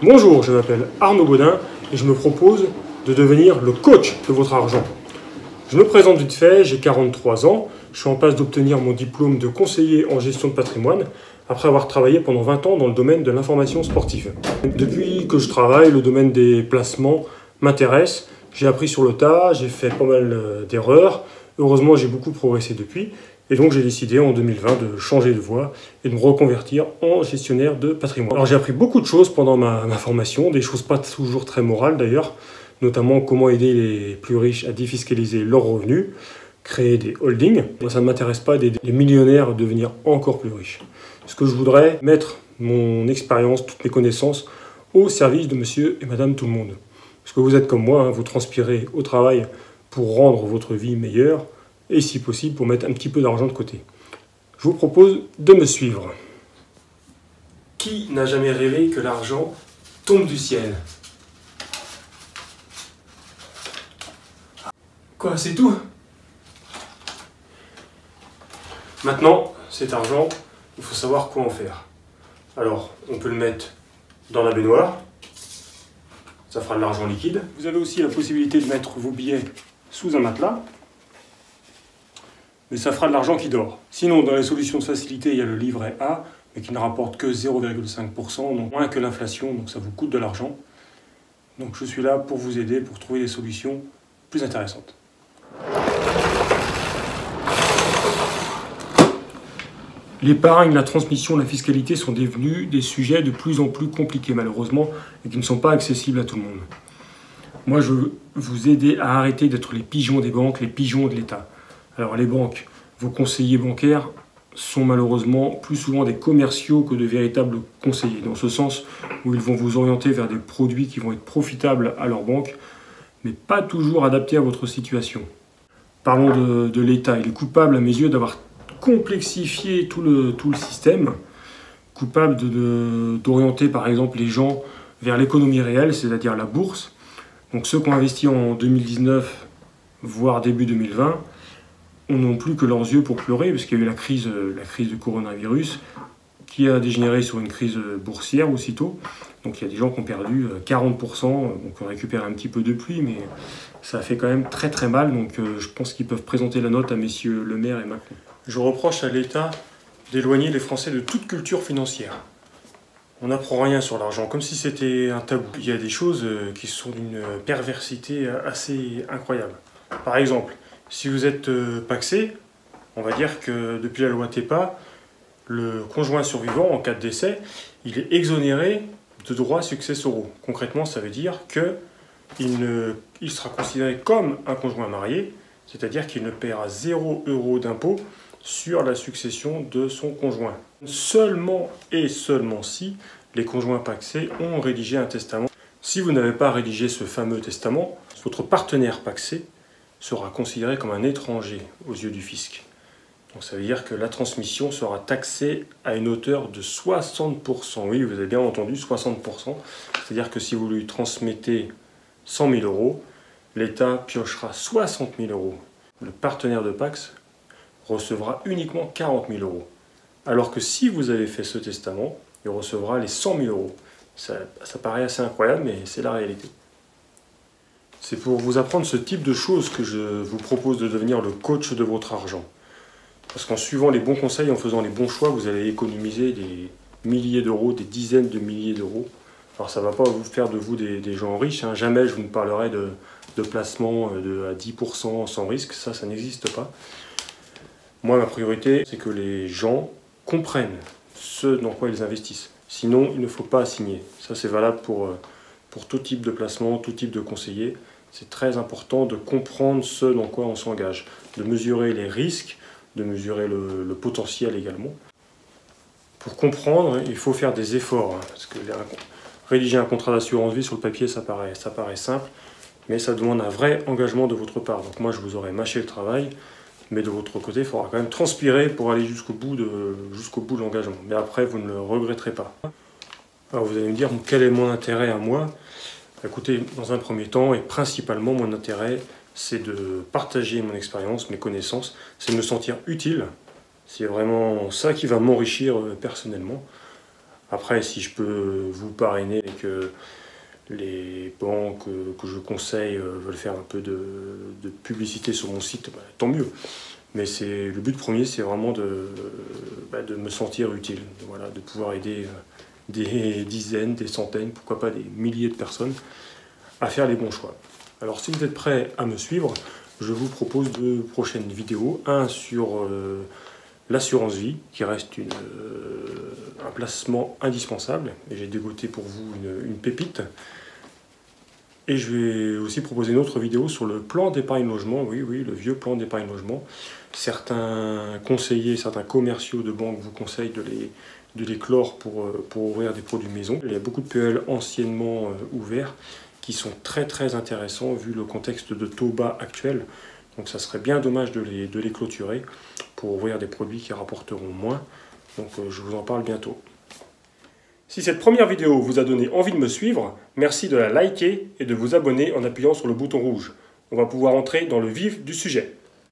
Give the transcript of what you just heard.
Bonjour, je m'appelle Arnaud Baudin et je me propose de devenir le coach de votre argent. Je me présente vite fait, j'ai 43 ans, je suis en passe d'obtenir mon diplôme de conseiller en gestion de patrimoine après avoir travaillé pendant 20 ans dans le domaine de l'information sportive. Depuis que je travaille, le domaine des placements m'intéresse. J'ai appris sur le tas, j'ai fait pas mal d'erreurs. Heureusement, j'ai beaucoup progressé depuis. Et donc, j'ai décidé en 2020 de changer de voie et de me reconvertir en gestionnaire de patrimoine. Alors, j'ai appris beaucoup de choses pendant ma formation, des choses pas toujours très morales d'ailleurs, notamment comment aider les plus riches à défiscaliser leurs revenus, créer des holdings. Moi, ça ne m'intéresse pas d'aider les millionnaires à devenir encore plus riches. Ce que je voudrais, mettre mon expérience, toutes mes connaissances au service de monsieur et madame tout le monde. Parce que vous êtes comme moi, hein, vous transpirez au travail pour rendre votre vie meilleure et si possible pour mettre un petit peu d'argent de côté. Je vous propose de me suivre. Qui n'a jamais rêvé que l'argent tombe du ciel? Quoi, c'est tout? Maintenant, cet argent, il faut savoir quoi en faire. Alors, on peut le mettre dans la baignoire, ça fera de l'argent liquide. Vous avez aussi la possibilité de mettre vos billets sous un matelas, mais ça fera de l'argent qui dort. Sinon, dans les solutions de facilité, il y a le livret A, mais qui ne rapporte que 0,5%, donc moins que l'inflation, donc ça vous coûte de l'argent. Donc je suis là pour vous aider, pour trouver des solutions plus intéressantes. L'épargne, la transmission, la fiscalité sont devenus des sujets de plus en plus compliqués malheureusement et qui ne sont pas accessibles à tout le monde. Moi je veux vous aider à arrêter d'être les pigeons des banques, les pigeons de l'État. Alors les banques, vos conseillers bancaires sont malheureusement plus souvent des commerciaux que de véritables conseillers, dans ce sens où ils vont vous orienter vers des produits qui vont être profitables à leur banque, mais pas toujours adaptés à votre situation. Parlons de l'État, il est coupable à mes yeux d'avoir complexifié tout le système, coupable d'orienter par exemple les gens vers l'économie réelle, c'est-à-dire la bourse. Donc ceux qui ont investi en 2019, voire début 2020, n'ont plus que leurs yeux pour pleurer, parce qu'il y a eu la crise du coronavirus, qui a dégénéré sur une crise boursière aussitôt. Donc il y a des gens qui ont perdu 40%, donc on récupère un petit peu de pluie, mais ça fait quand même très très mal, donc je pense qu'ils peuvent présenter la note à messieurs Le Maire et Macron. Je reproche à l'État d'éloigner les Français de toute culture financière. On n'apprend rien sur l'argent, comme si c'était un tabou. Il y a des choses qui sont d'une perversité assez incroyable. Par exemple, si vous êtes pacsé, on va dire que depuis la loi TEPA, le conjoint survivant, en cas de décès, il est exonéré de droits successoraux. Concrètement, ça veut dire qu'il sera considéré comme un conjoint marié, c'est-à-dire qu'il ne paiera 0 € d'impôt sur la succession de son conjoint. Seulement et seulement si les conjoints pacsés ont rédigé un testament. Si vous n'avez pas rédigé ce fameux testament, votre partenaire pacsé sera considéré comme un étranger aux yeux du fisc. Donc ça veut dire que la transmission sera taxée à une hauteur de 60%. Oui, vous avez bien entendu, 60%. C'est-à-dire que si vous lui transmettez 100 000 €, l'État piochera 60 000 €. Le partenaire de Pacs recevra uniquement 40 000 €. Alors que si vous avez fait ce testament, il recevra les 100 000 €. Ça paraît assez incroyable, mais c'est la réalité. C'est pour vous apprendre ce type de choses que je vous propose de devenir le coach de votre argent. Parce qu'en suivant les bons conseils, en faisant les bons choix, vous allez économiser des milliers d'euros, des dizaines de milliers d'euros. Alors ça ne va pas vous faire de vous des gens riches, hein. Jamais je vous ne parlerai de placement à 10% sans risque, ça n'existe pas. Moi, ma priorité, c'est que les gens comprennent ce dans quoi ils investissent. Sinon, il ne faut pas signer. Ça, c'est valable pour tout type de placement, tout type de conseiller. C'est très important de comprendre ce dans quoi on s'engage, de mesurer les risques, de mesurer le potentiel également. Pour comprendre, il faut faire des efforts, hein, parce que rédiger un contrat d'assurance vie sur le papier, ça paraît simple, mais ça demande un vrai engagement de votre part. Donc moi, je vous aurais mâché le travail, mais de votre côté, il faudra quand même transpirer pour aller jusqu'au bout de l'engagement. Mais après, vous ne le regretterez pas. Alors vous allez me dire, quel est mon intérêt à moi? Écoutez, dans un premier temps, et principalement, mon intérêt, c'est de partager mon expérience, mes connaissances, c'est de me sentir utile. C'est vraiment ça qui va m'enrichir personnellement. Après, si je peux vous parrainer et que les banques que je conseille veulent faire un peu de publicité sur mon site, bah, tant mieux. Mais le but premier, c'est vraiment de me sentir utile, voilà, de pouvoir aider des dizaines, des centaines, pourquoi pas des milliers de personnes à faire les bons choix. Alors si vous êtes prêts à me suivre, je vous propose deux prochaines vidéos. Un sur l'assurance vie, qui reste un placement indispensable. Et j'ai dégoté pour vous une pépite. Et je vais aussi proposer une autre vidéo sur le plan d'épargne logement, oui, le vieux plan d'épargne logement. Certains conseillers, certains commerciaux de banque vous conseillent de les clore pour ouvrir des produits maison. Il y a beaucoup de PEL anciennement ouverts qui sont très intéressants vu le contexte de taux bas actuel. Donc ça serait bien dommage de les clôturer pour ouvrir des produits qui rapporteront moins. Donc je vous en parle bientôt. Si cette première vidéo vous a donné envie de me suivre, merci de la liker et de vous abonner en appuyant sur le bouton rouge. On va pouvoir entrer dans le vif du sujet.